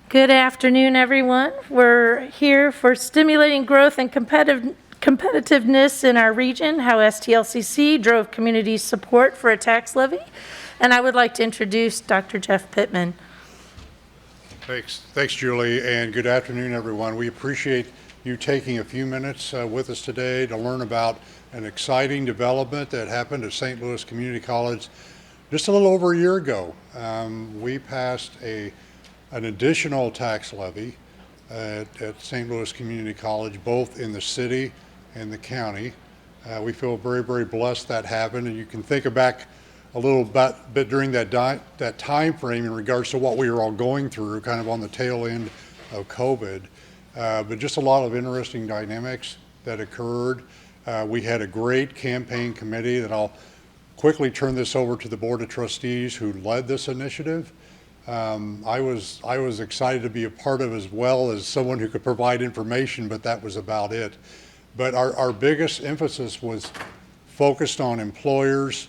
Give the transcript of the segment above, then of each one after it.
Good afternoon, everyone. We're here for stimulating growth and competitiveness in our region, how STLCC drove community support for a tax levy. And I would like to introduce Dr. Jeff Pittman. Thanks, Julie, and good afternoon, everyone. We appreciate you taking a few minutes with us today to learn about an exciting development that happened at St. Louis Community College just a little over a year ago. We passed an additional tax levy at St. Louis Community College, both in the city and the county. We feel very, very blessed that happened, and you can think back a little bit during that time frame in regards to what we were all going through, kind of on the tail end of COVID. But just a lot of interesting dynamics that occurred. We had a great campaign committee that I'll quickly turn this over to the Board of Trustees who led this initiative. I was excited to be a part of, as well as someone who could provide information, but that was about it. But our biggest emphasis was focused on employers,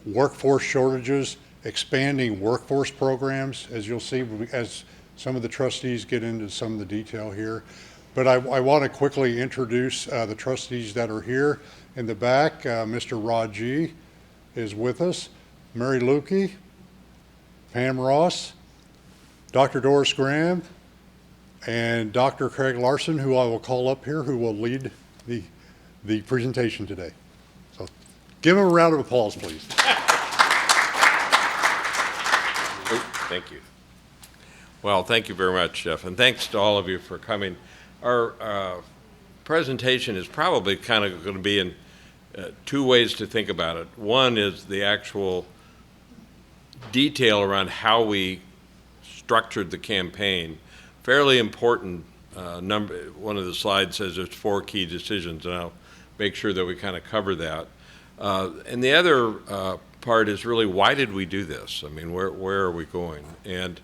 workforce shortages, expanding workforce programs, as you'll see as some of the trustees get into some of the detail here. But I want to quickly introduce the trustees that are here. In the back, Mr. Rod G. is with us, Mary Lukey, Pam Ross, Dr. Doris Graham, and Dr. Craig Larson, who I will call up here, who will lead the presentation today. So give them a round of applause, please. Thank you. Well, thank you very much, Jeff, and thanks to all of you for coming. Our presentation is probably kind of going to be in two ways to think about it. One is the actual detail around how we structured the campaign. Fairly important number. One of the slides says there's 4 key decisions, and I'll make sure that we kind of cover that. And the other part is really, why did we do this? I mean, where are we going? And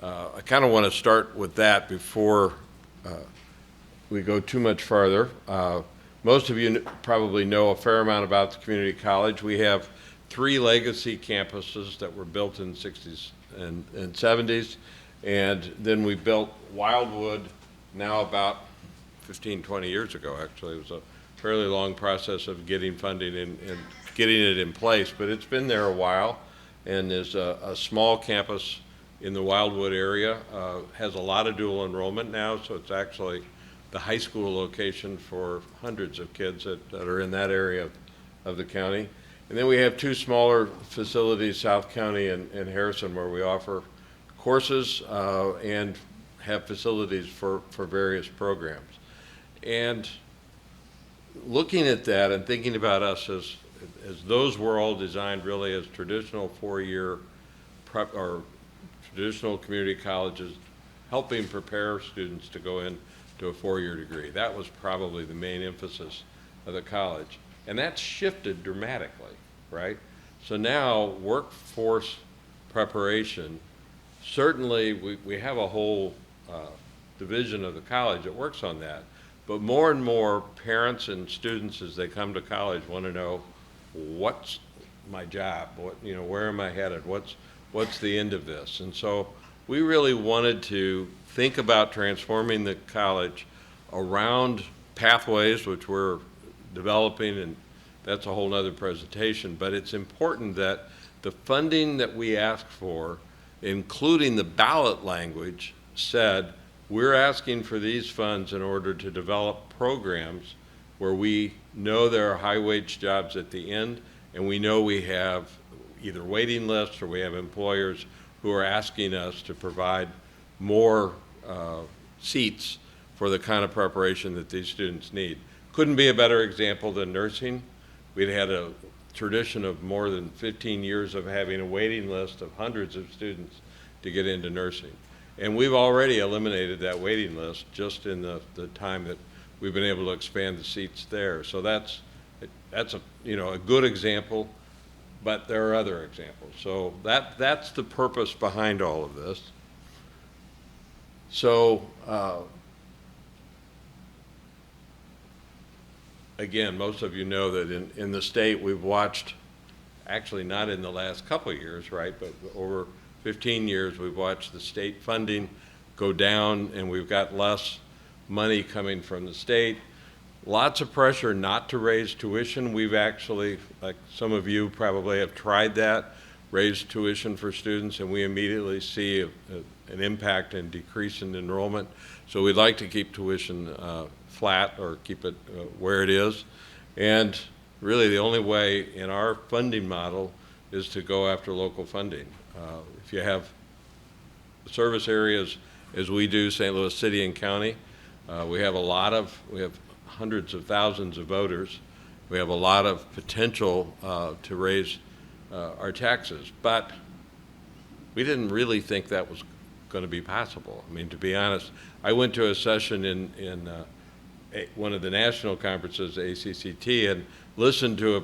I kind of want to start with that before we go too much farther. Most of you probably know a fair amount about the community college. We have 3 legacy campuses that were built in the 60s and 70s. And then we built Wildwood now about 15, 20 years ago, actually. It was a fairly long process of getting funding and getting it in place, but it's been there a while. And there's a small campus in the Wildwood area, has a lot of dual enrollment now, so it's actually the high school location for hundreds of kids that are in that area of the county. And then we have 2 smaller facilities, South County and Harrison, where we offer courses and have facilities for various programs. And looking at that and thinking about us as those were all designed really as traditional 4-year prep or traditional community colleges, helping prepare students to go into a 4-year degree. That was probably the main emphasis of the college. And that's shifted dramatically, right? So now workforce preparation, certainly we have a whole division of the college that works on that. But more and more parents and students, as they come to college, want to know, what's my job? Where am I headed? What's the end of this? And so we really wanted to think about transforming the college around pathways, which we're developing, and that's a whole nother presentation. But it's important that the funding that we ask for, including the ballot language, said we're asking for these funds in order to develop programs where we know there are high-wage jobs at the end, and we know we have either waiting lists or we have employers who are asking us to provide more seats for the kind of preparation that these students need. Couldn't be a better example than nursing. We'd had a tradition of more than 15 years of having a waiting list of hundreds of students to get into nursing. And we've already eliminated that waiting list just in the time that we've been able to expand the seats there. So that's a good example, but there are other examples. So that's the purpose behind all of this. So again, most of you know that in the state we've watched, actually not in the last couple of years, right, but over 15 years, we've watched the state funding go down, and we've got less money coming from the state. Lots of pressure not to raise tuition. We've actually, like some of you probably have tried that, raised tuition for students, and we immediately see an impact and decrease in enrollment. So we'd like to keep tuition flat or keep it where it is. And really the only way in our funding model is to go after local funding. If you have service areas as we do, St. Louis City and County, we have hundreds of thousands of voters. We have a lot of potential to raise our taxes, but we didn't really think that was going to be possible. I mean, to be honest, I went to a session in one of the national conferences, ACCT, and listened to a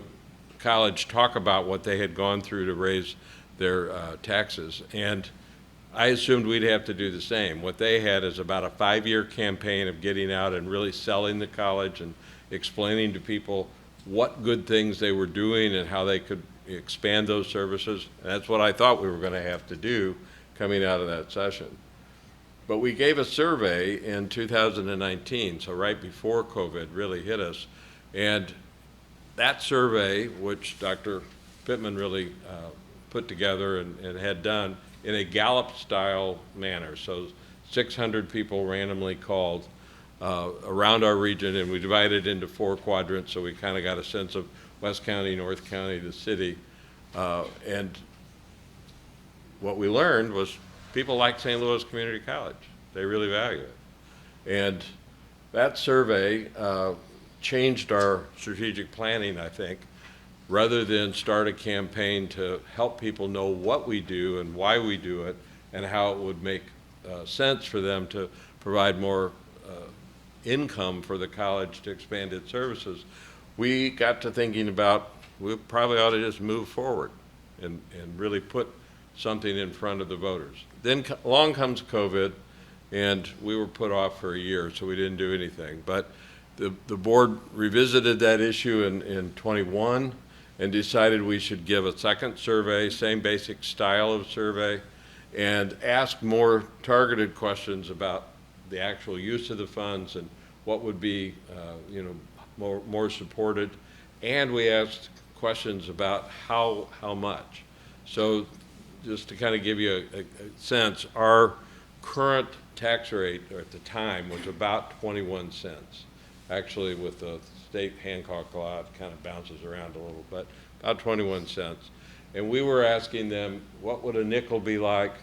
college talk about what they had gone through to raise their taxes, and I assumed we'd have to do the same. What they had is about a 5-year campaign of getting out and really selling the college and explaining to people what good things they were doing and how they could expand those services. And that's what I thought we were going to have to do coming out of that session. But we gave a survey in 2019, so right before COVID really hit us, and that survey, which Dr. Pittman really put together and had done in a Gallup-style manner. So 600 people randomly called around our region, and we divided into 4 quadrants, so we kind of got a sense of West County, North County, the city. And what we learned was people like St. Louis Community College. They really value it. And that survey changed our strategic planning, I think. Rather than start a campaign to help people know what we do and why we do it and how it would make sense for them to provide more income for the college to expand its services, we got to thinking about we probably ought to just move forward and really put something in front of the voters. Then along comes COVID, and we were put off for a year, so we didn't do anything. But the board revisited that issue in 21 and decided we should give a second survey, same basic style of survey, and ask more targeted questions about the actual use of the funds and what would be more supported. And we asked questions about how much. So just to kind of give you a sense, our current tax rate at the time was about 21 cents. Actually, with the state Hancock law, it kind of bounces around a little, but about 21 cents. And we were asking them, what would a nickel be like?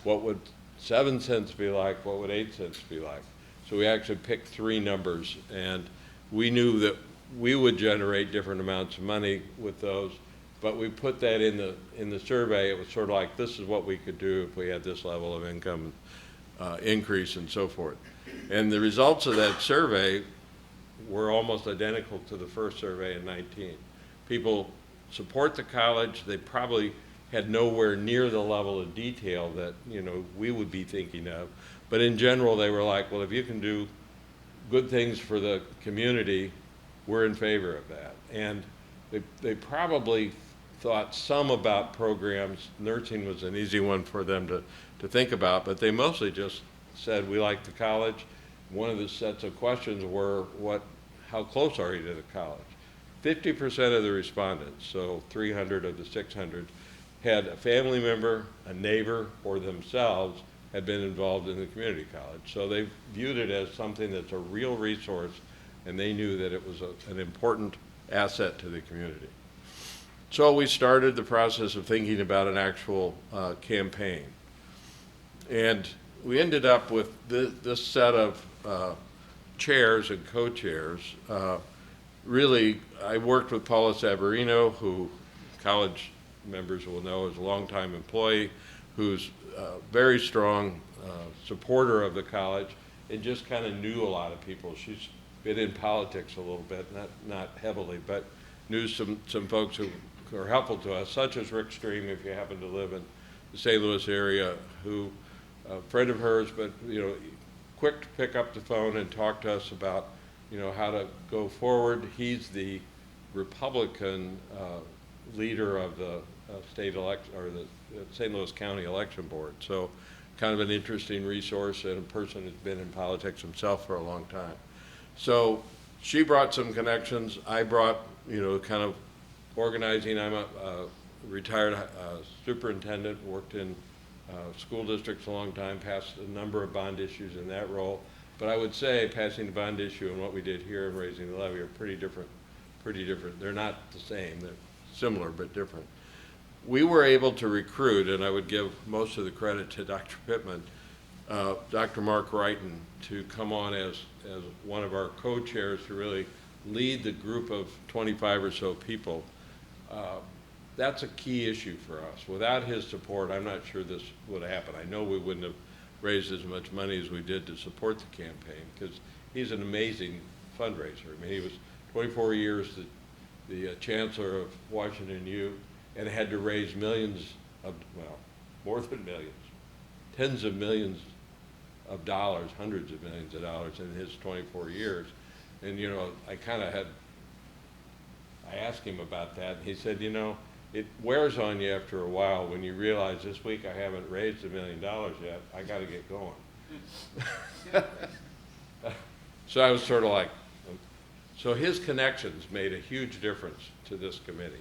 What would 7 cents be like? What would 8 cents be like? So we actually picked 3 numbers, and we knew that we would generate different amounts of money with those, but we put that in the survey. It was sort of like, this is what we could do if we had this level of income increase and so forth. And the results of that survey were almost identical to the first survey in 19. People support the college. They probably had nowhere near the level of detail that we would be thinking of. But in general, they were like, well, if you can do good things for the community, we're in favor of that. And they probably thought some about programs. Nursing was an easy one for them to think about, but they mostly just said, we like the college. One of the sets of questions were, how close are you to the college? 50% of the respondents, so 300 of the 600, had a family member, a neighbor, or themselves had been involved in the community college. So they viewed it as something that's a real resource, and they knew that it was an important asset to the community. So we started the process of thinking about an actual campaign. And we ended up with this set of chairs and co-chairs. Really, I worked with Paula Savarino, who college members will know is a longtime employee, who's a very strong supporter of the college and just kind of knew a lot of people. She's been in politics a little bit, not heavily, but knew some folks who are helpful to us, such as Rick Stream, if you happen to live in the St. Louis area, who a friend of hers, but quick to pick up the phone and talk to us about how to go forward. He's the Republican leader of the the St. Louis County Election Board. So kind of an interesting resource, and a person who's been in politics himself for a long time. So she brought some connections. I brought, kind of organizing. I'm a retired superintendent, worked in school districts a long time, passed a number of bond issues in that role. But I would say passing the bond issue and what we did here and raising the levy are pretty different. They're not the same. They're similar but different. We were able to recruit, and I would give most of the credit to Dr. Pittman, Dr. Mark Wrighton, to come on as one of our co-chairs to really lead the group of 25 or so people. That's a key issue for us. Without his support, I'm not sure this would happen. I know we wouldn't have raised as much money as we did to support the campaign, because he's an amazing fundraiser. I mean, he was 24 years the chancellor of Washington U, and had to raise millions of, well, more than millions, tens of millions of dollars, hundreds of millions of dollars in his 24 years. And, I asked him about that, and he said, it wears on you after a while when you realize this week I haven't raised $1 million yet, I got to get going. So I was sort of like, so his connections made a huge difference to this committee.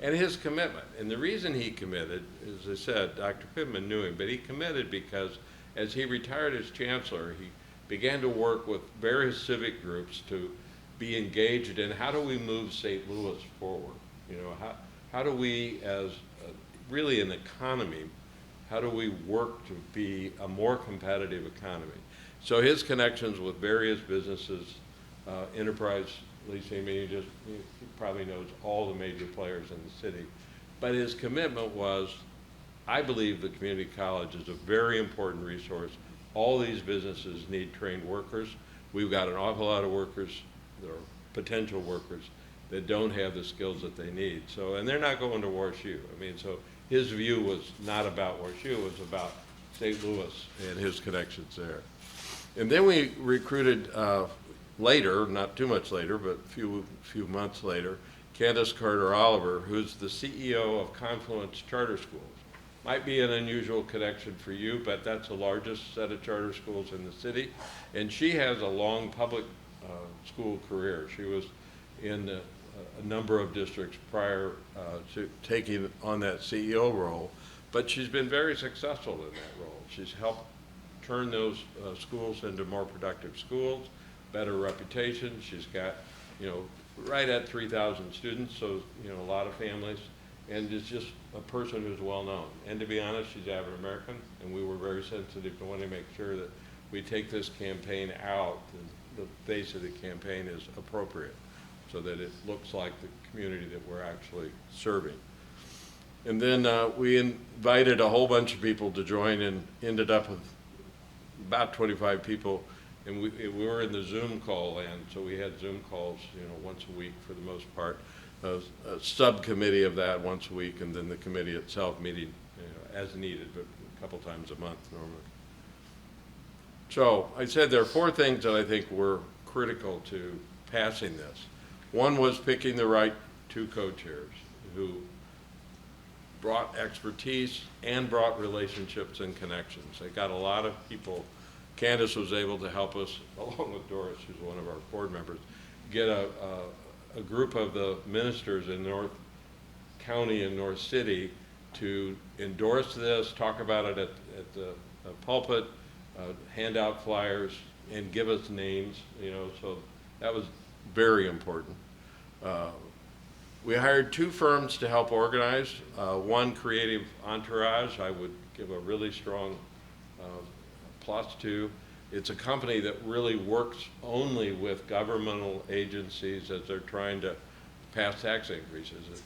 And his commitment, and the reason he committed, as I said, Dr. Pittman knew him, but he committed because as he retired as chancellor, he began to work with various civic groups to be engaged in how do we move St. Louis forward? How do we, as really an economy, how do we work to be a more competitive economy? So his connections with various businesses, enterprise leasing, he probably knows all the major players in the city. But his commitment was, I believe the community college is a very important resource. All these businesses need trained workers. We've got an awful lot of workers, or potential workers, that don't have the skills that they need. So, and they're not going to WashU. So his view was not about WashU, it was about St. Louis and his connections there. And then we recruited later, not too much later, but a few months later, Candace Carter Oliver, who's the CEO of Confluence Charter Schools. Might be an unusual connection for you, but that's the largest set of charter schools in the city. And she has a long public school career. She was in a number of districts prior to taking on that CEO role, but she's been very successful in that role. She's helped turn those schools into more productive schools, better reputation. She's got, right at 3,000 students, so, a lot of families, and is just a person who's well known. And to be honest, she's African American, and we were very sensitive to wanting to make sure that we take this campaign out, the face of the campaign is appropriate, so that it looks like the community that we're actually serving. And then we invited a whole bunch of people to join, and ended up with about 25 people. And we were in the Zoom call land, so we had Zoom calls, once a week for the most part. A subcommittee of that once a week, and then the committee itself meeting as needed, but a couple times a month normally. So I said there are 4 things that I think were critical to passing this. One was picking the right 2 co-chairs who brought expertise and brought relationships and connections. They got a lot of people. Candace was able to help us, along with Doris, who's one of our board members, get a group of the ministers in North County and North City to endorse this, talk about it at the pulpit, hand out flyers, and give us names, so that was very important. We hired 2 firms to help organize. One, Creative Entourage, I would give a really strong plus to. It's a company that really works only with governmental agencies as they're trying to pass tax increases. It's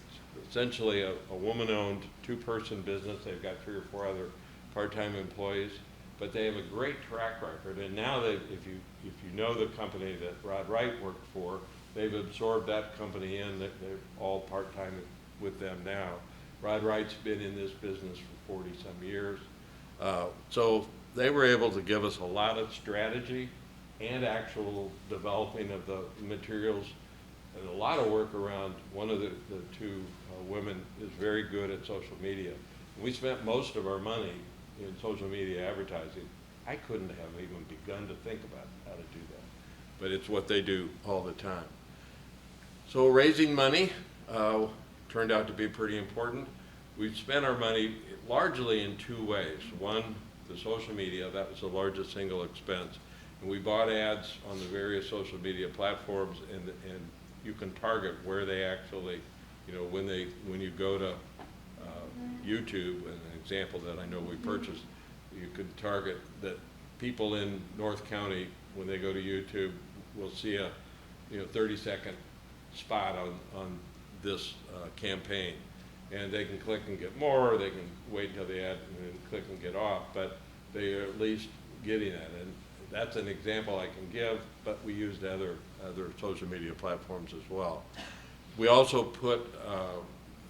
essentially a woman-owned 2-person business. They've got 3 or 4 other part-time employees, but they have a great track record. And now if you know the company that Rod Wright worked for, they've absorbed that company in. They're all part-time with them now. Rod Wright's been in this business for 40-some years. So they were able to give us a lot of strategy and actual developing of the materials and a lot of work around, one of the two women is very good at social media. We spent most of our money in social media advertising. I couldn't have even begun to think about how to do that, but it's what they do all the time. So raising money turned out to be pretty important. We spent our money largely in two ways. One, the social media, that was the largest single expense. And we bought ads on the various social media platforms, and you can target where they actually, you know, when you go to YouTube, an example that I know we purchased, you could target that people in North County, when they go to YouTube, will see a 30-second spot on this campaign, and they can click and get more, or they can wait until the ad and then click and get off, but they are at least getting it. And that's an example I can give, but we used other social media platforms as well. We also put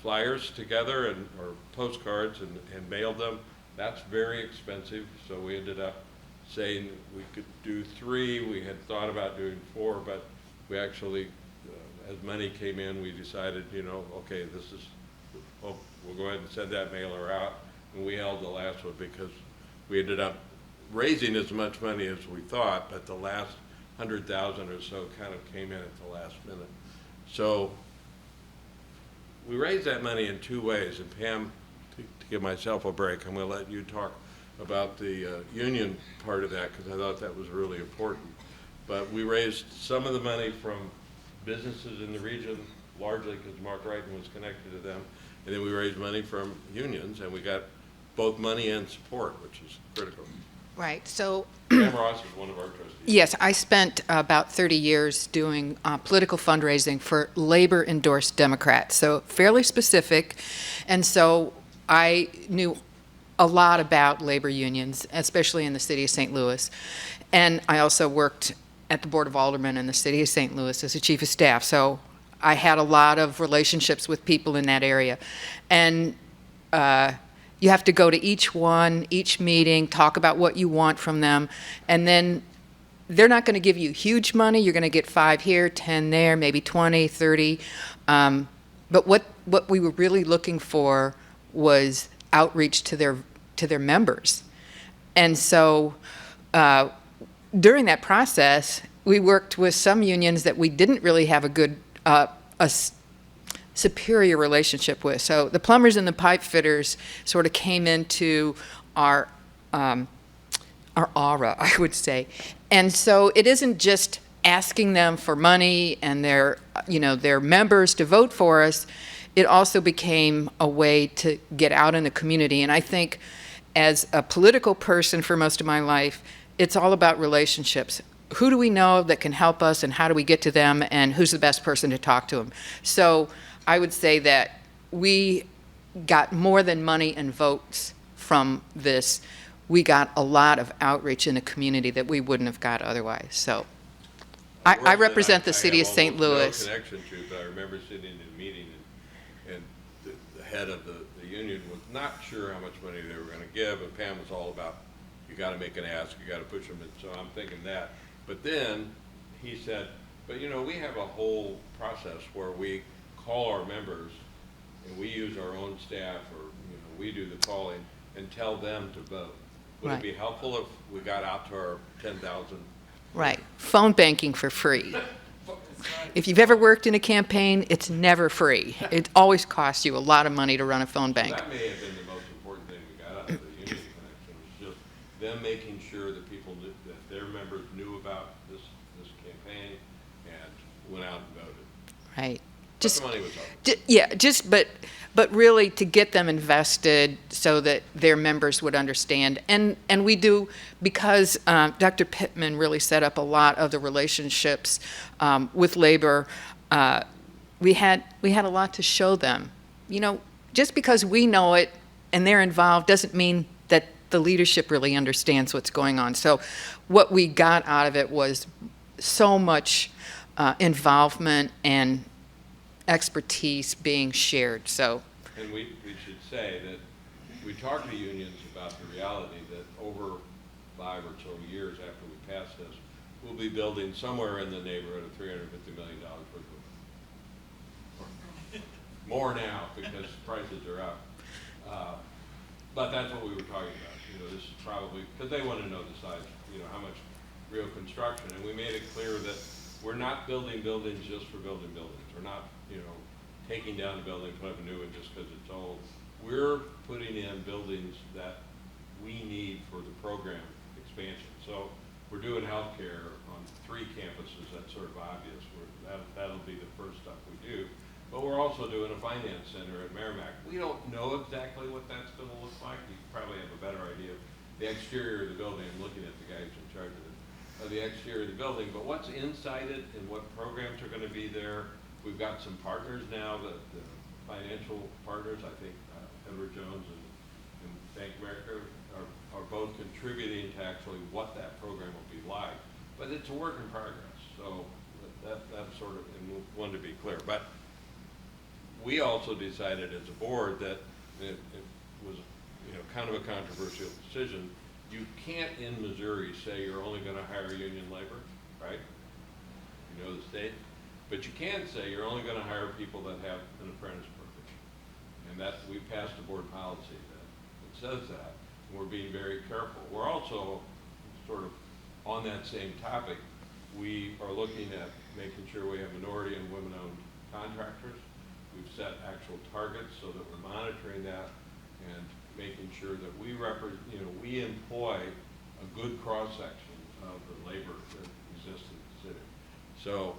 flyers together or postcards and mailed them. That's very expensive, so we ended up saying we could do 3. We had thought about doing 4, but we actually, as money came in, we decided, okay, we'll go ahead and send that mailer out. And we held the last one because we ended up raising as much money as we thought, but the last 100,000 or so kind of came in at the last minute. So we raised that money in 2 ways. And Pam, to give myself a break, I'm going to let you talk about the union part of that, because I thought that was really important. But we raised some of the money from businesses in the region, largely because Mark Wrighton was connected to them. And then we raised money from unions, and we got both money and support, which is critical. Right, so Pam Ross is one of our trustees. yes, I spent about 30 years doing political fundraising for labor-endorsed Democrats, so fairly specific. And so I knew a lot about labor unions, especially in the city of St. Louis. And I also worked at the Board of Aldermen in the city of St. Louis as a chief of staff. So I had a lot of relationships with people in that area. And you have to go to each meeting, talk about what you want from them, and then they're not going to give you huge money. You're going to get 5 here, 10 there, maybe 20, 30. But what we were really looking for was outreach to their members. And so during that process, we worked with some unions that we didn't really have a good superior relationship with. So the plumbers and the pipe fitters sort of came into our aura, I would say. And so it isn't just asking them for money and their members to vote for us. It also became a way to get out in the community. And I think as a political person for most of my life, it's all about relationships. Who do we know that can help us, and how do we get to them, and who's the best person to talk to them? So I would say that we got more than money and votes from this. We got a lot of outreach in the community that we wouldn't have got otherwise. So I represent the city of St. Louis. No connection to, but I remember sitting in a meeting, and the head of the union was not sure how much money they were going to give, and Pam was all about, you got to make an ask, you got to push them, and so I'm thinking that. But then he said, but we have a whole process where we call our members, and we use our own staff, or we do the calling, and tell them to vote. Would Right. it be helpful if we got out to our 10,000? Right. Phone banking for free. If you've ever worked in a campaign, it's never free. It always costs you a lot of money to run a phone bank. That may have been the most important thing we got out of the union connection, was just them making sure that people knew, that their members knew about this campaign and went out and voted. Right. But Just the money was up. but really to get them invested so that their members would understand. And we do, because Dr. Pittman really set up a lot of the relationships with labor. We had a lot to show them. Just because we know it and they're involved doesn't mean that the leadership really understands what's going on. So what we got out of it was so much involvement and expertise being shared. So, And we should say that we talked to unions about the reality that over 5 or so years after we pass this, we'll be building somewhere in the neighborhood of $350 million worth of more now because prices are up. But that's what we were talking about. This is probably, because they want to know the size, how much real construction. And we made it clear that we're not building buildings just for building buildings. We're not, taking down the building, putting up a new one just because it's old. We're putting in buildings that we need for the program expansion. So we're doing healthcare on 3 campuses. That's sort of obvious. That'll be the first stuff we do. But we're also doing a finance center at Merrimack. We don't know exactly what that's going to look like. You probably have a better idea of the exterior of the building. I'm looking at the guys in charge of the exterior of the building. But what's inside it and what programs are going to be there, we've got some partners now, the financial partners. I think Edward Jones and Bank of America are both contributing to actually what that program will be like. But it's a work in progress. So that's sort of, and we wanted to be clear. But we also decided as a board that it was, kind of a controversial decision. You can't in Missouri say you're only going to hire union labor, right? The state. But you can say you're only going to hire people that have an apprentice program. And that we passed a board policy that says that. And we're being very careful. We're also sort of on that same topic. We are looking at making sure we have minority and women-owned contractors. We've set actual targets so that we're monitoring that and making sure that we we employ a good cross-section of the labor that exists in the city. So,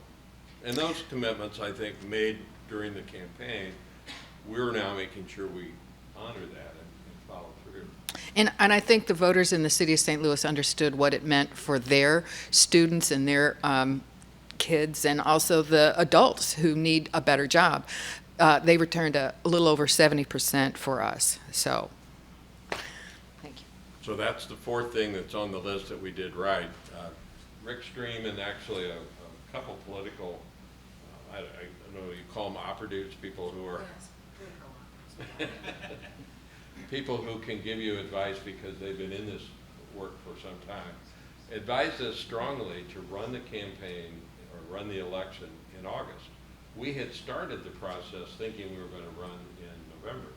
and those commitments, I think, made during the campaign, we're now making sure we honor that and follow through. And I think the voters in the city of St. Louis understood what it meant for their students and their kids, and also the adults who need a better job. They returned a little over 70% for us. So, thank you. So that's the 4th thing that's on the list that we did right. Rick Stream and actually a couple political, I don't know, you call them opportunists, people who are people who can give you advice because they've been in this work for some time, advised us strongly to run the campaign or run the election in August. We had started the process thinking we were going to run in November.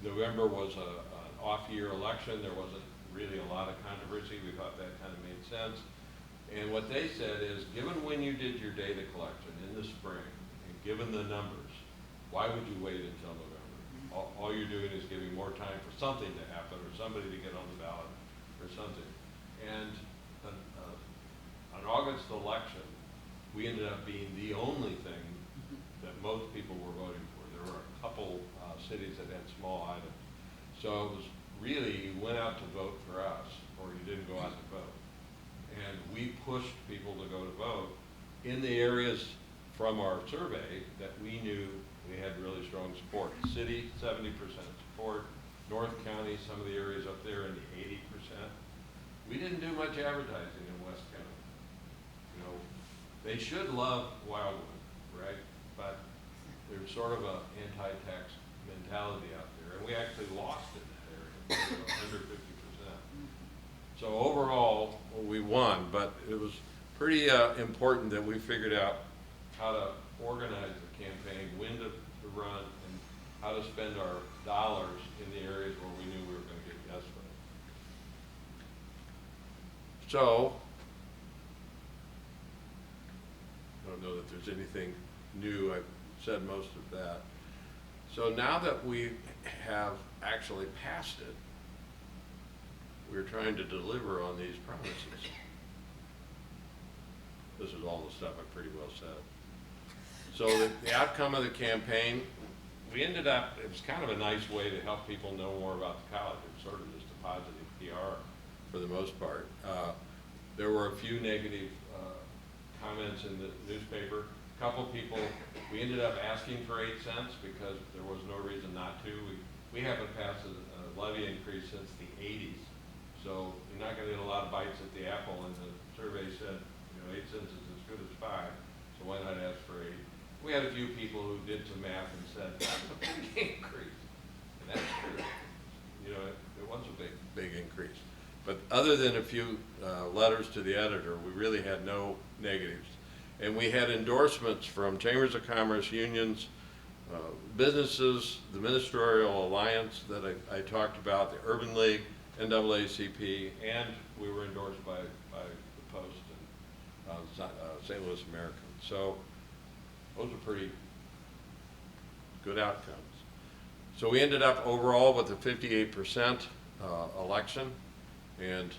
November was an off-year election. There wasn't really a lot of controversy. We thought that kind of made sense. And what they said is, given when you did your data collection in the spring, and given the numbers, why would you wait until November? All you're doing is giving more time for something to happen or somebody to get on the ballot or something. And an August election, we ended up being the only thing that most people were voting for. There were a couple cities that had small items. So it was really, you went out to vote for us, or you didn't go out to vote. And we pushed people to go to vote in the areas from our survey that we knew we had really strong support. City, 70% support. North County, some of the areas up there in the 80%. We didn't do much advertising in West County. They should love Wildwood, right? But there's sort of an anti-tax mentality out there, and we actually lost in that area, under 50%. So overall, we won, but it was pretty important that we figured out how to organize the campaign, when to run, and how to spend our dollars in the areas where we knew we were going to get yes votes. So, I don't know that there's anything new. I've said most of that. So now that we have actually passed it, we're trying to deliver on these promises. This is all the stuff I pretty well said. So the outcome of the campaign, we ended up, it was kind of a nice way to help people know more about the college. It was sort of just a positive PR for the most part. There were a few negative comments in the newspaper. A couple people, we ended up asking for 8 cents because there was no reason not to. We haven't passed a levy increase since the 80s. So you're not going to get a lot of bites at the apple, and the survey said, 8 cents is as good as 5, so why not ask for 8? We had a few people who did some math and said, that's a big increase. And that's true. It was a big increase. But other than a few letters to the editor, we really had no negatives. And we had endorsements from chambers of commerce, unions, businesses, the Ministerial Alliance that I talked about, the Urban League, NAACP, and we were endorsed by the Post and St. Louis American. So those are pretty good outcomes. So we ended up overall with a 58% election, and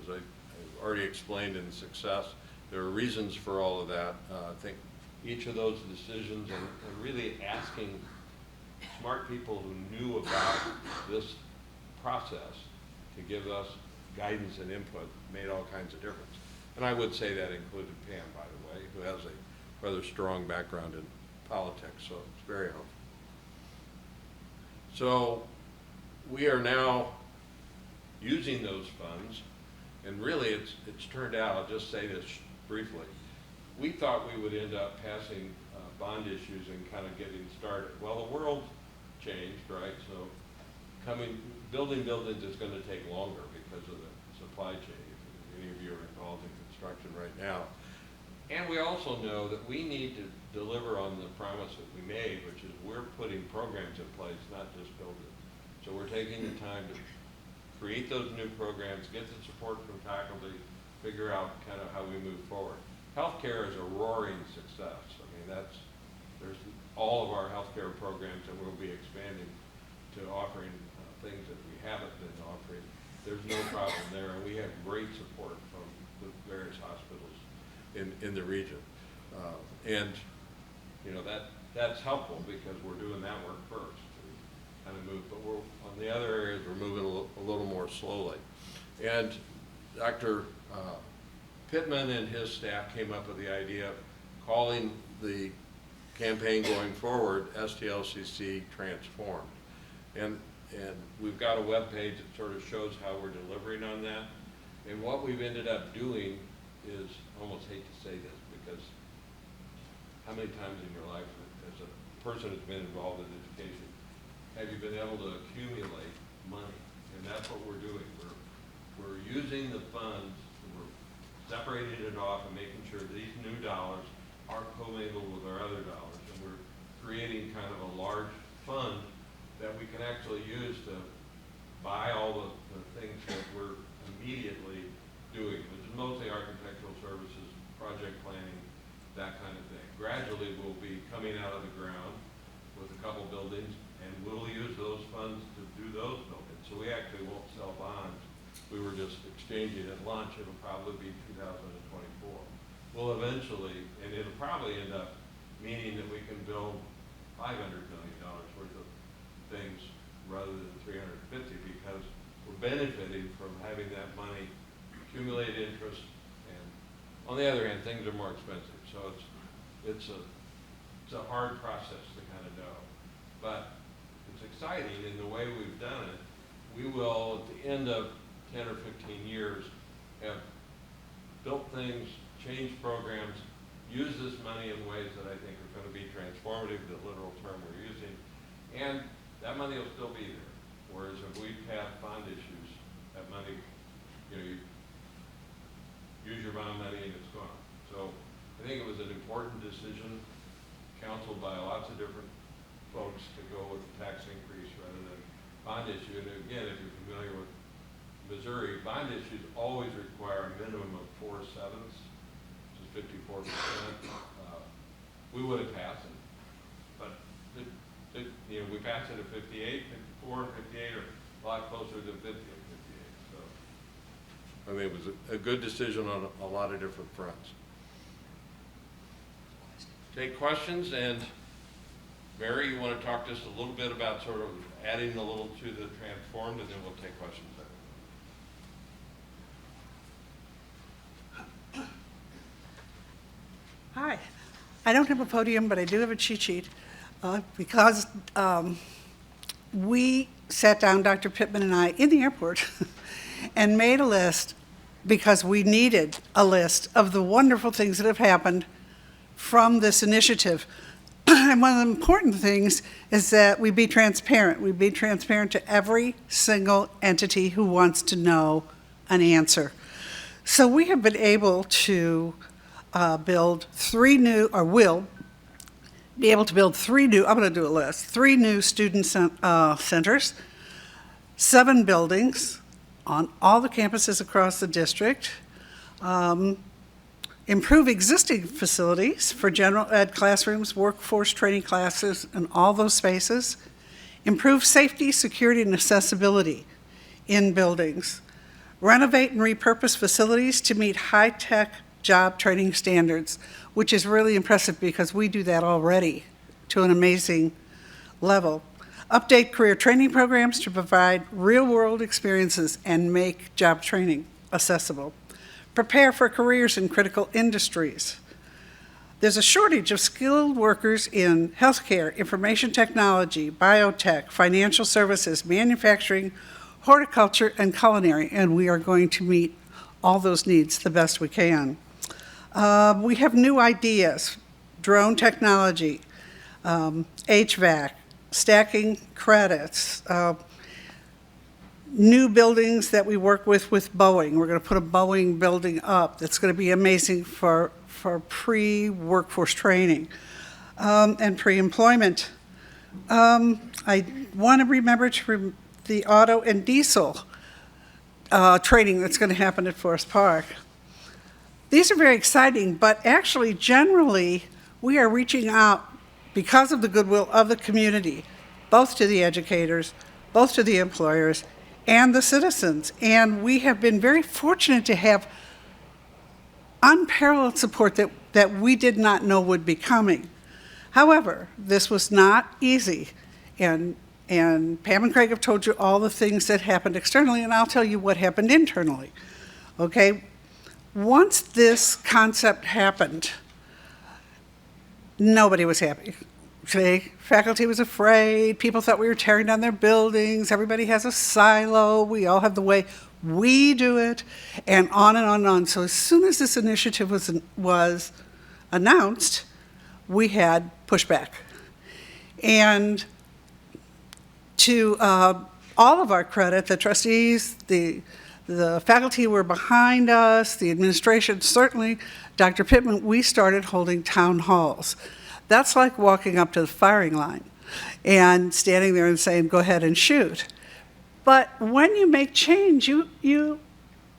as I've already explained in success, there are reasons for all of that. I think each of those decisions and really asking smart people who knew about this process to give us guidance and input made all kinds of difference. And I would say that included Pam, by the way, who has a rather strong background in politics, so it's very helpful. So we are now using those funds, and really it's turned out, I'll just say this briefly, we thought we would end up passing bond issues and kind of getting started. Well, the world changed, right? So building buildings is going to take longer because of the supply chain. If any of you are involved in construction right now. And we also know that we need to deliver on the promise that we made, which is we're putting programs in place, not just build it. So we're taking the time to create those new programs, get the support from faculty, figure out kind of how we move forward. Healthcare is a roaring success. I mean, there's all of our healthcare programs, and we'll be expanding to offering things that we haven't been offering. There's no problem there, and we have great support from the various hospitals in the region. And you know, that's helpful because we're doing that work first to kind of move, but we're on the other areas we're moving a little more slowly. And Dr. Pittman and his staff came up with the idea of calling the campaign going forward STLCC Transformed. And we've got a web page that sort of shows how we're delivering on that. And what we've ended up doing is, I almost hate to say this, because how many times in your life, as a person who's been involved in education, have you been able to accumulate money? And that's what we're doing. We're using the funds, we're separating it off and making sure these new dollars aren't commingled with our other dollars. And we're creating kind of a large fund that we can actually use to buy all the things that we're immediately doing, which is mostly architectural services, project planning, that kind of thing. Gradually, we'll be coming out of the ground with a couple buildings, and we'll use those funds to do those buildings. So we actually won't sell bonds. We were just exchanging at launch. It'll probably be 2024. We'll eventually, and it'll probably end up meaning that we can build $500 million worth of things rather than 350, because we're benefiting from having that money accumulate interest, and on the other hand, things are more expensive. So it's a hard process to kind of know, but it's exciting in the way we've done it. We will, at the end of 10 or 15 years, have built things, changed programs, use this money in ways that I think are going to be transformative, the literal term we're using, and that money will still be there. Whereas if we have bond issues, that money, you know, you use your bond money and it's gone. So I think it was an important decision, counseled by lots of different folks, to go with a tax increase rather than bond issue. And again, if you're familiar with Missouri, bond issues always require a minimum of 4/7, which is 54%. We would have passed it, but you know, we passed it at 58, 54, and 58 are a lot closer than 50 and 58. So I mean, it was a good decision on a lot of different fronts. Take questions, and Mary, you want to talk just a little bit about sort of adding a little to the transformed, and then we'll take questions. Hi. I don't have a podium, but I do have a cheat sheet because we sat down, Dr. Pittman and I, in the airport and made a list because we needed a list of the wonderful things that have happened from this initiative. And one of the important things is that we be transparent. We be transparent to every single entity who wants to know an answer. So we have been able to build 3 new, or will be able to build I'm going to do a list, 3 new student centers, 7 buildings on all the campuses across the district, improve existing facilities for general ed classrooms, workforce training classes, and all those spaces, improve safety, security, and accessibility in buildings, renovate and repurpose facilities to meet high-tech job training standards, which is really impressive because we do that already to an amazing level. Update career training programs to provide real-world experiences and make job training accessible. Prepare for careers in critical industries. There's a shortage of skilled workers in healthcare, information technology, biotech, financial services, manufacturing, horticulture, and culinary, and we are going to meet all those needs the best we can. We have new ideas, drone technology, HVAC, stacking credits, new buildings that we work with Boeing. We're going to put a Boeing building up that's going to be amazing for pre-workforce training and pre-employment. I want to remember the auto and diesel training that's going to happen at Forest Park. These are very exciting, but actually, generally, we are reaching out because of the goodwill of the community, both to the educators, both to the employers, and the citizens. And we have been very fortunate to have unparalleled support that we did not know would be coming. However, this was not easy. And Pam and Craig have told you all the things that happened externally, and I'll tell you what happened internally. Okay? Once this concept happened, nobody was happy. Okay? Faculty was afraid. People thought we were tearing down their buildings. Everybody has a silo. We all have the way we do it, and on and on and on. So as soon as this initiative was announced, we had pushback. And to all of our credit, the trustees, the faculty were behind us, the administration, certainly Dr. Pittman, we started holding town halls. That's like walking up to the firing line and standing there and saying, go ahead and shoot. But when you make change, you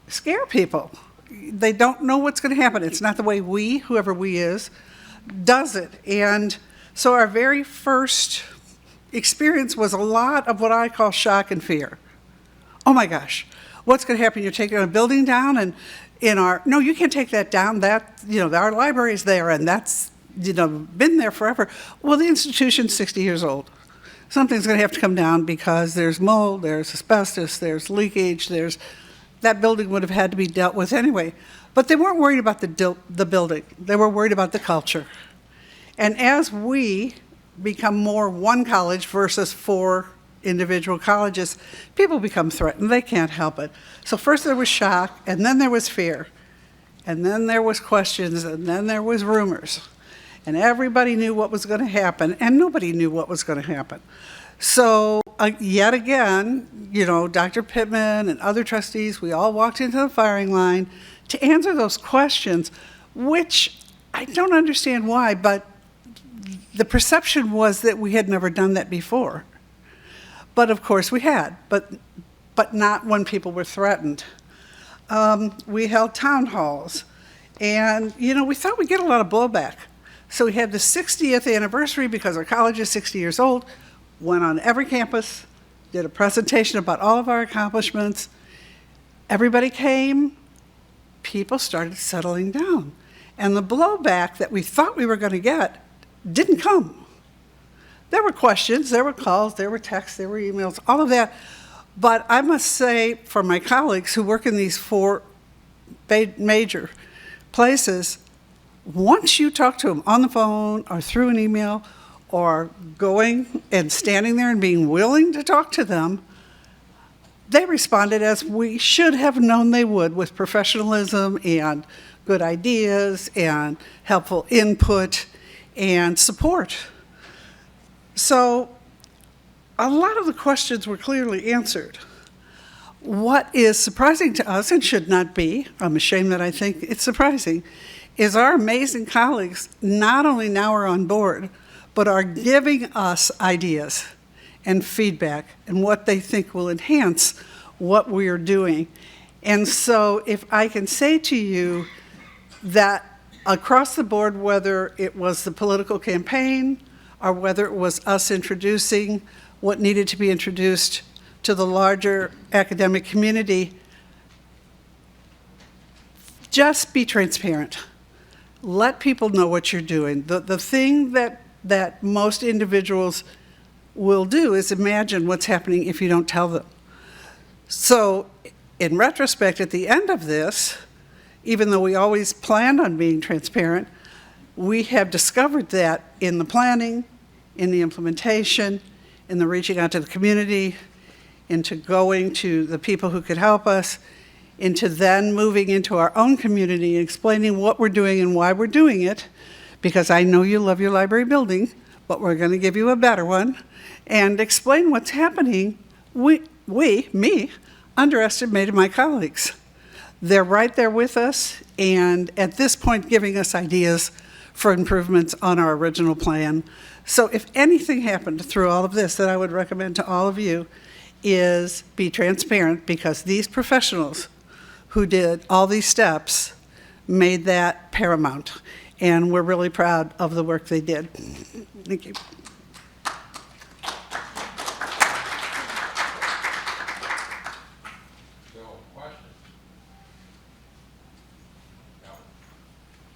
scare people. They don't know what's going to happen. It's not the way whoever we is, does it. And so our very first experience was a lot of what I call shock and fear. Oh my gosh, what's going to happen? You're taking a building down, and no, you can't take that down. Our library's there, and that's, been there forever. Well, the institution's 60 years old. Something's going to have to come down because there's mold, there's asbestos, there's leakage, that building would have had to be dealt with anyway. But they weren't worried about the building. They were worried about the culture. And as we become more one college versus 4 individual colleges, people become threatened. They can't help it. So first there was shock, and then there was fear, and then there was questions, and then there was rumors. And everybody knew what was going to happen, and nobody knew what was going to happen. So yet again, Dr. Pittman and other trustees, we all walked into the firing line to answer those questions, which I don't understand why, but the perception was that we had never done that before. But of course we had, but not when people were threatened. We held town halls, and we thought we'd get a lot of blowback. So we had the 60th anniversary because our college is 60 years old, went on every campus, did a presentation about all of our accomplishments. Everybody came, people started settling down. And the blowback that we thought we were going to get didn't come. There were questions, there were calls, there were texts, there were emails, all of that. But I must say, for my colleagues who work in these 4 major places, once you talk to them on the phone or through an email or going and standing there and being willing to talk to them, they responded as we should have known they would, with professionalism and good ideas and helpful input and support. So a lot of the questions were clearly answered. What is surprising to us, and should not be, I'm ashamed that I think it's surprising, is our amazing colleagues not only now are on board, but are giving us ideas and feedback and what they think will enhance what we are doing. And so if I can say to you that across the board, whether it was the political campaign or whether it was us introducing what needed to be introduced to the larger academic community, just be transparent. Let people know what you're doing. The thing that most individuals will do is imagine what's happening if you don't tell them. So in retrospect, at the end of this, even though we always planned on being transparent, we have discovered that in the planning, in the implementation, in the reaching out to the community, into going to the people who could help us, into then moving into our own community and explaining what we're doing and why we're doing it, because I know you love your library building, but we're going to give you a better one, and explain what's happening. Me, underestimated my colleagues. They're right there with us, and at this point giving us ideas for improvements on our original plan. So if anything happened through all of this that I would recommend to all of you is be transparent, because these professionals who did all these steps made that paramount, and we're really proud of the work they did. Thank you.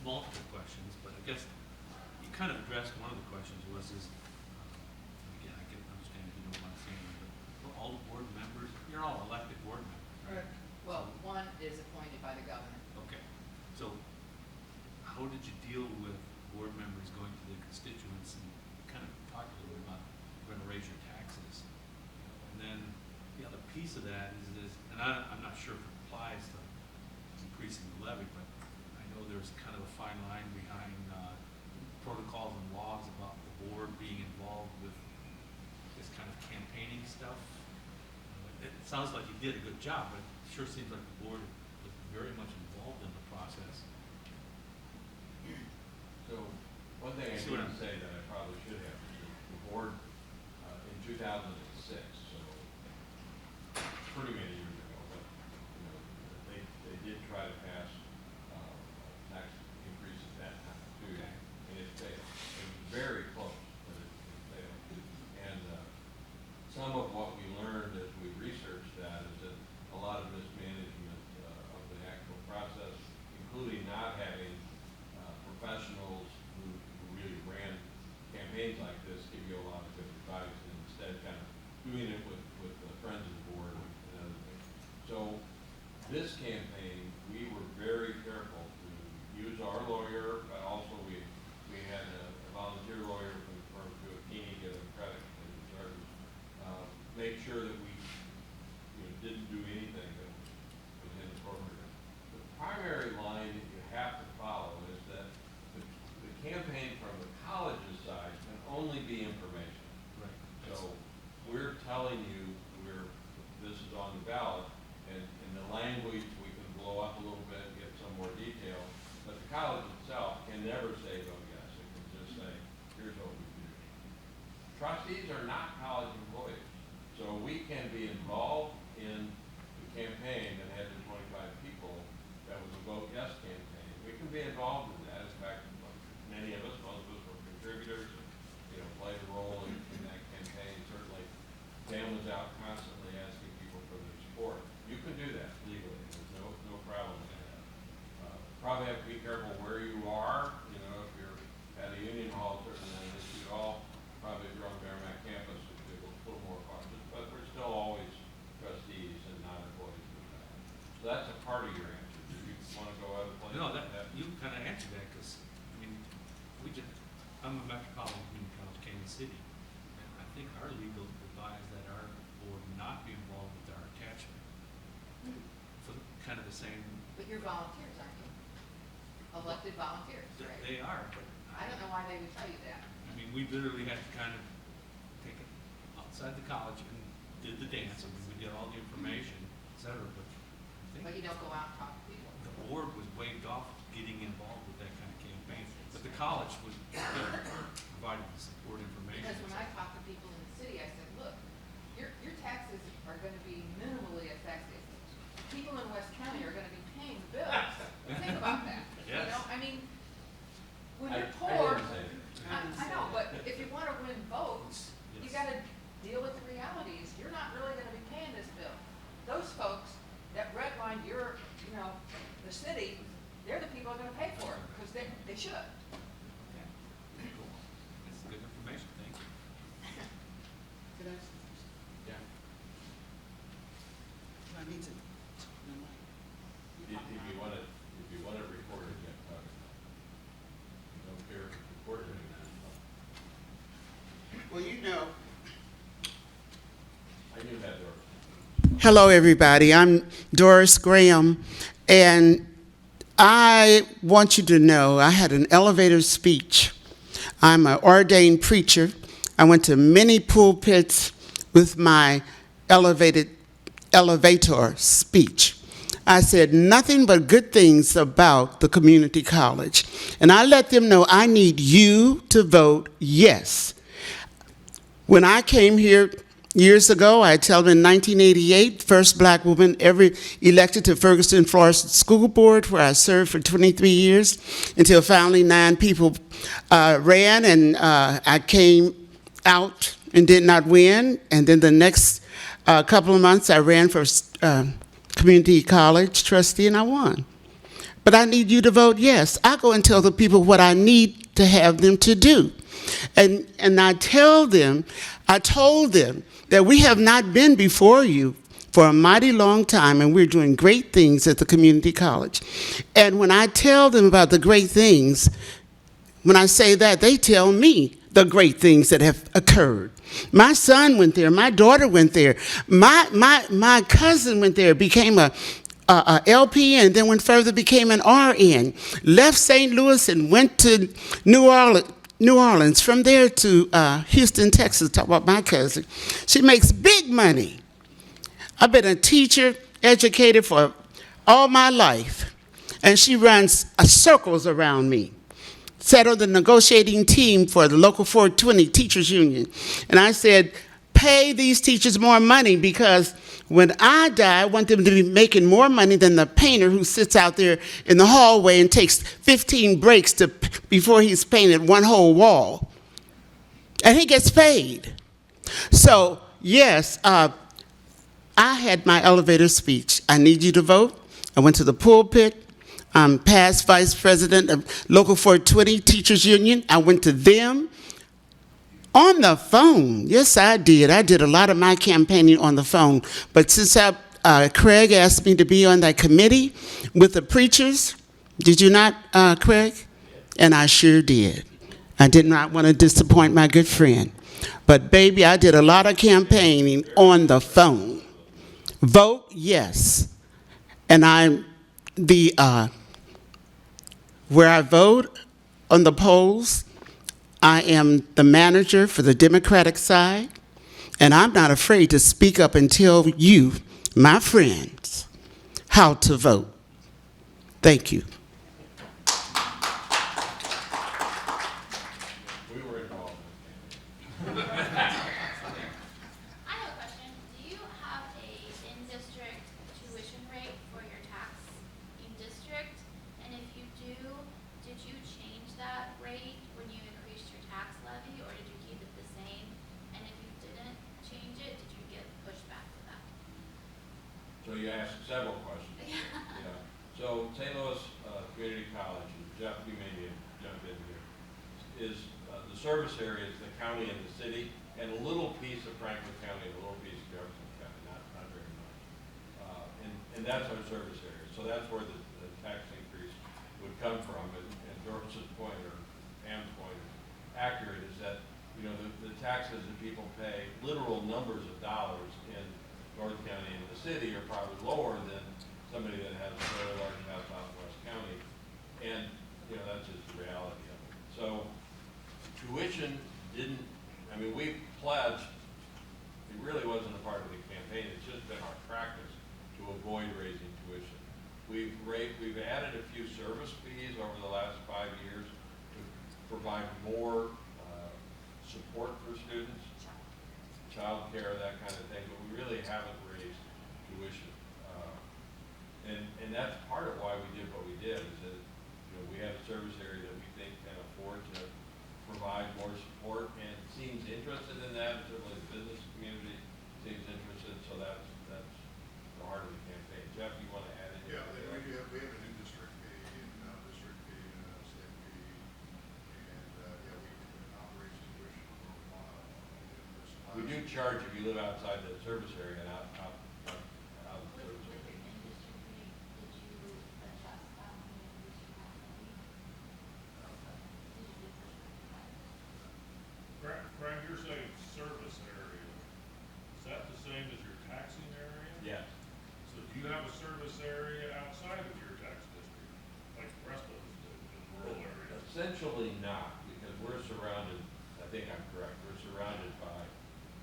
Multiple questions, but I guess you kind of addressed one of the questions again, I can understand if you don't want to say anything, but all the board members, you're all elected board members. Right. Well, one is appointed by the governor. Okay, so how did you deal with board members going to their constituents and kind of talk a little bit about we're going to raise your taxes? And then the other piece of that is this, and I'm not sure if it applies to increasing the levy, but I know there's kind of a fine line behind protocols and laws about the board being involved with this kind of campaigning stuff. It sounds like you did a good job, but it sure seems like the board was very much involved in the process. So, one thing I didn't say that I probably should have, is the board, in 2006, so pretty many years ago, but, they did try to pass tax increase at that time too, and it failed. It was very close, but it failed. And some of what we learned as we researched that is that a lot of mismanagement of the actual process, including not having professionals who really ran campaigns like this, give you a lot of good advice, and instead kind of doing it with the friends of the board and other things. So this campaign, we were very careful to use our lawyer, but also we had a volunteer lawyer from the firm to a team, get him credit and charges, make sure that we didn't do anything that was inappropriate. The primary line that you have to follow is that the campaign from the college's side can only be information. Right. So we're telling you this is on the ballot, and in the language we can blow up a little bit and get some more detail, but the college itself can never say vote yes. It can just say, here's what we do. Trustees are not college employees, so we can be involved in the campaign that had the 25 people that was a vote yes campaign. We can be involved in that. In fact, many of us, most of us were contributors, and, played a role in that campaign. Certainly, Dan was out constantly asking people for their support. You can do that legally. There's no problem with that. Probably have to be careful where you are. If you're at a union hall, certainly on this you all, probably if you're on the Merrimack campus, it's a little more cautious, but we're still always trustees and not employees of the town. So that's a part of your answer. Do you want to go other places? No, you kind of answered that, because, I'm a metropolitan community college, Kansas City, and I think our legal advise that our board not be involved with our attachment for kind of the same. But you're volunteers, aren't you? Elected volunteers, right? They are, but I don't know why they would tell you that. we literally had to kind of take it outside the college and did the dance, and we did all the information, et cetera, but I But think you don't go out and talk to people. the board was waived off getting involved with that kind of campaign. But the college was, provided the support information. Because when I talk to people in the city, I said, look, your taxes are gonna be minimally affected. People in West County are gonna be paying the bills. Think about that. You Yes. know, I mean, when you're I poor, didn't say that. I know, but if you wanna win votes, you Yes. gotta deal with the realities. You're not really gonna be paying this bill. Those folks that redlined your, you know, the city, they're the people that are gonna pay for it, because they should. Okay. Cool. That's good information, thank you. Yeah. If you want it recorded, you have to talk about it. You don't care if it's recorded or not. Well, you know. I knew that, Doris. Hello, everybody. I'm Doris Graham, and I want you to know I had an elevator speech. I'm an ordained preacher. I went to many pulpits with my elevator speech. I said nothing but good things about the community college. And I let them know I need you to vote yes. When I came here years ago, I tell them in 1988, first black woman ever elected to Ferguson, Florida School Board, where I served for 23 years, until finally 9 people ran, and I came out and did not win. And then the next couple of months, I ran for community college trustee, and I won. But I need you to vote yes. I go and tell the people what I need to have them to do. And I told them that we have not been before you for a mighty long time, and we're doing great things at the community college. And when I tell them about the great things, when I say that, they tell me the great things that have occurred. My son went there. My daughter went there. My cousin went there, became a LP, and then went further, became an RN. Left St. Louis and went to New Orleans. From there to Houston, Texas. Talk about my cousin. She makes big money. I've been a teacher, educated for all my life, and she runs circles around me. Sat on the negotiating team for the local 420 teachers union. And I said, pay these teachers more money, because when I die, I want them to be making more money than the painter who sits out there in the hallway and takes 15 breaks before he's painted one whole wall. And he gets paid. So, yes, I had my elevator speech. I need you to vote. I went to the pulpit. I'm past vice president of Local 420 Teachers Union. I went to them on the phone. Yes, I did. I did a lot of my campaigning on the phone. But since Craig asked me to be on that committee with the preachers, did you not, Craig? And I sure did. I did not want to disappoint my good friend. But, baby, I did a lot of campaigning on the phone. Vote yes. And I'm where I vote on the polls, I am the manager for the Democratic side, and I'm not afraid to speak up and tell you, my friends, how to vote. Thank you. We were involved in the campaign. I have a question. Do you have a in-district tuition rate for your tax in district? And if you do, did you change that rate when you increased your tax levy, or did you keep it the same? And if you didn't change it, did you get pushback for that? So you asked several questions. Yeah. So St. Louis Community College, and Jeff, you may jump in here, is the service area is the county and the city, and a little piece of Franklin County, and a little piece of Jefferson County, not very much. And that's our service area. So that's where the tax increase would come from. And Doris's point, or Pam's point, is accurate, is that, you know, the taxes that people pay, literal numbers of dollars in North County and the city, are probably lower than somebody that has a very large house out in West County. And, you know, that's just the reality of it. So tuition didn't, I mean, we pledged, it really wasn't a part of the campaign, it's just been our practice to avoid raising tuition. We've added a few service fees over the last 5 years to provide more support for students, childcare, that kind of thing, but we really haven't raised tuition. And that's part of why we did what we did, is that, you know, we have a service area that we think can afford to provide more support and seems interested in that. Certainly the business community seems interested, so that's the heart of the campaign. Jeff, you want to add anything? Yeah, we have an in-district fee and district fee and a state fee, and yeah, we operate tuition for a while. We do charge if you live outside the service area and out of the With service your area. in-district rate, did you adjust that when you increased your tax levy? Did you get Greg, you're saying service area. Is that the same as your taxing area? Yes. So do you have a service area outside of your tax district, like the rest of us do, in rural areas? Essentially not, because we're surrounded, I think I'm correct, we're surrounded by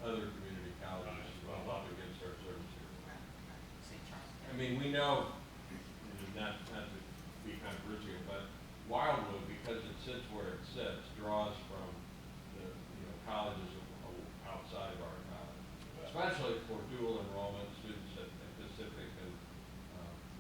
other community colleges who are up against our service area. I mean, we know, not to be controversial, but Wildwood, because it sits where it sits, draws from the, colleges outside of our college, especially for dual enrollment students at Pacific, and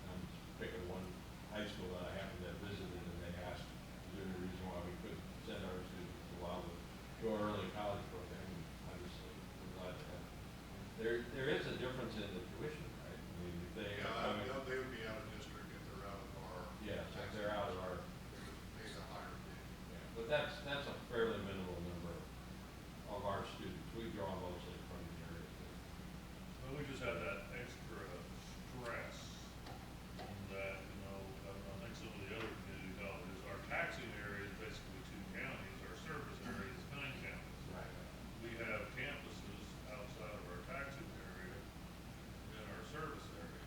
I'm picking one high school that I happened to have visited, and they asked, is there any reason why we couldn't send our students to Wildwood to our early college program? And obviously, we're glad to have it. There is a difference in the tuition, right? I mean, if they are coming, They would be out of district if they're out of our. yes, if they're out of our, They would pay the higher fee. yeah, but that's a fairly minimal number of our students. We draw mostly from the area. Well, we just had that extra stress on that, I think some of the other community colleges, our taxing area is basically 2 counties, our service area is 9 counties. Right. We have campuses outside of our taxing area in our service area.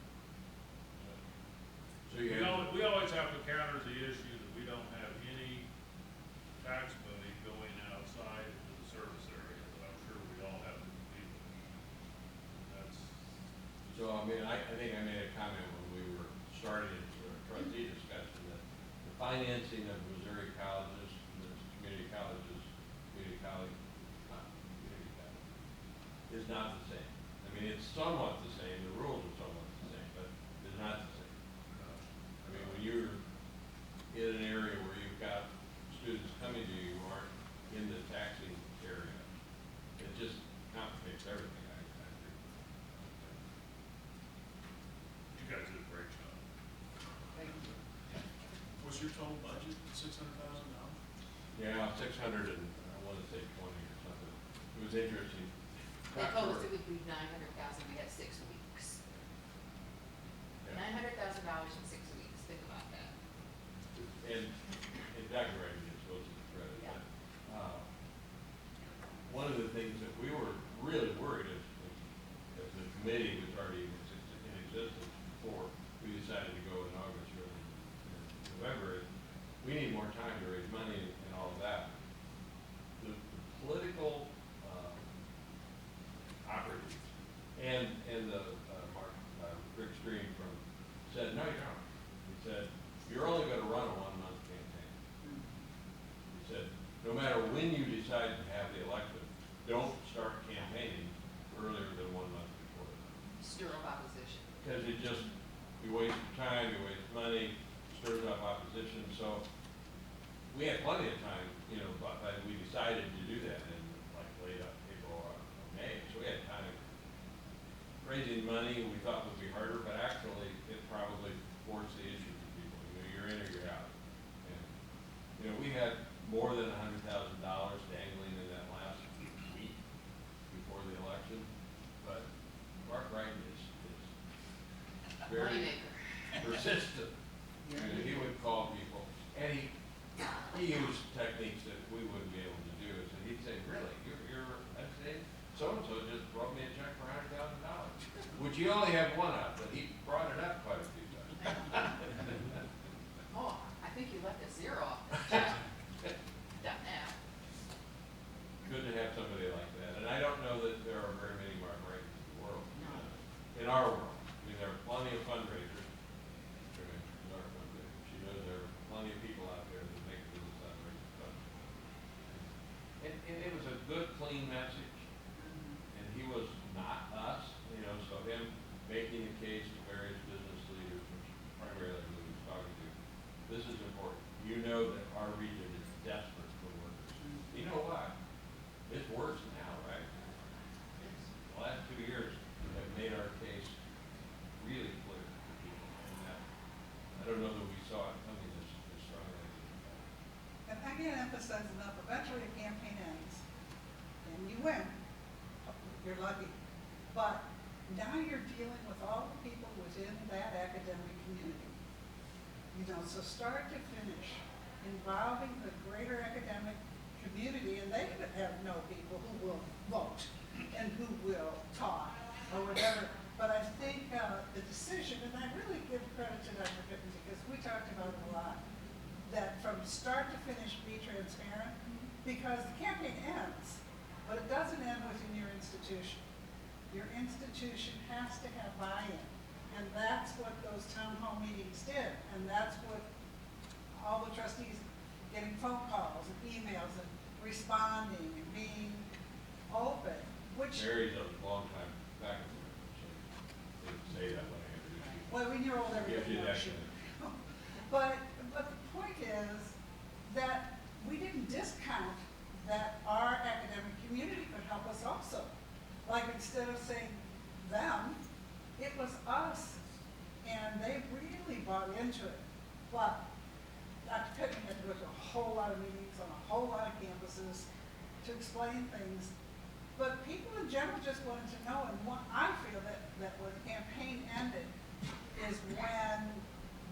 So you have, We always have to counter the issue that we don't have any tax money going outside into the service area, but I'm sure we all have to compete with. That's, so I mean, I think I made a comment when we were starting the trustee discussion that the financing of Missouri colleges, community colleges, is not the same. I mean, it's somewhat the same, the rules are somewhat the same, but it's not the same. I mean, when you're in an area where you've got students coming to you who aren't in the taxing area, it just complicates everything, I agree. you guys did a great job. Was your total budget $600,000? Yeah, 600 and I want to say 20 or something. It was interesting. They told us it would be 900,000, we had 6 weeks. Yeah. $900,000 in 6 weeks, think about that. And Dr. Reagan is supposed to be credit. Yeah. But, one of the things that we were really worried as the committee was already in existence before we decided to go in August or in November, we need more time to raise money and all of that. The political operatives and the Rick Stream said, no, you don't. He said, you're only going to run a 1-month campaign. He said, no matter when you decide to have the election, don't start campaigning earlier than 1 month before. Stir up opposition. Because it just, you waste your time, you waste money, stirs up opposition. So we had plenty of time, but we decided to do that in like late April or May. So we had time. Raising money we thought would be harder, but actually it probably forced the issue for people. You're in or you're out. And, we had more than $100,000 dangling in that last week before the election. But Mark Wright is very Moneymaker. persistent. He would call people, and he used techniques that we wouldn't be able to do. So he'd say, really, I'd say, so-and-so just wrote me a check for $100,000, which he only had one of, but he brought it up quite a few times. Oh, I think you left a 0 off that check. Done now. Good to have somebody like that. And I don't know that there are very many Mark Wrights in the world. No. In our world. I mean, there are plenty of fundraisers. In our fundraisers. She knows there are plenty of people out there that make business fundraisers. And it was a good know that our region is desperate for workers. You know why? It's worse now, right? The last 2 years have made our case really clear to people. And I don't know that we saw it coming this strongly. And I can't emphasize enough, eventually a campaign ends, and you win. You're lucky. But now you're dealing with all the people within that academic community. You know, so start to finish, involving the greater academic community, and they would have no people who will vote and who will talk or whatever. But I think the decision, and I really give credit to Dr. Pittman because we talked about it a lot, that from start to finish be transparent, because the campaign ends, but it doesn't end within your institution. Your institution has to have buy-in, and that's what those town hall meetings did, and that's what all the trustees getting phone calls and emails and responding and being open, which... Mary's a long time back in there, so they didn't say that when I introduced you. Well, when you're old, everybody Gives you knows you. that. But the point is that we didn't discount that our academic community could help us also. Like, instead of saying them, it was us. And they really bought into it. But Dr. Pittman had to go to a whole lot of meetings on a whole lot of campuses to explain things. But people in general just wanted to know, and what I feel that when the campaign ended is when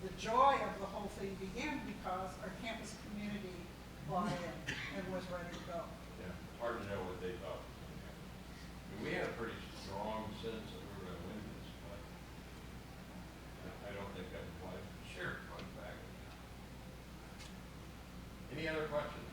the joy of the whole thing began, because our campus community bought in and was ready to go. Yeah, hard to know what they thought. I mean, we had a pretty strong sense that we were going to win this, but I don't think that applies. Sure, fun fact. Any other questions?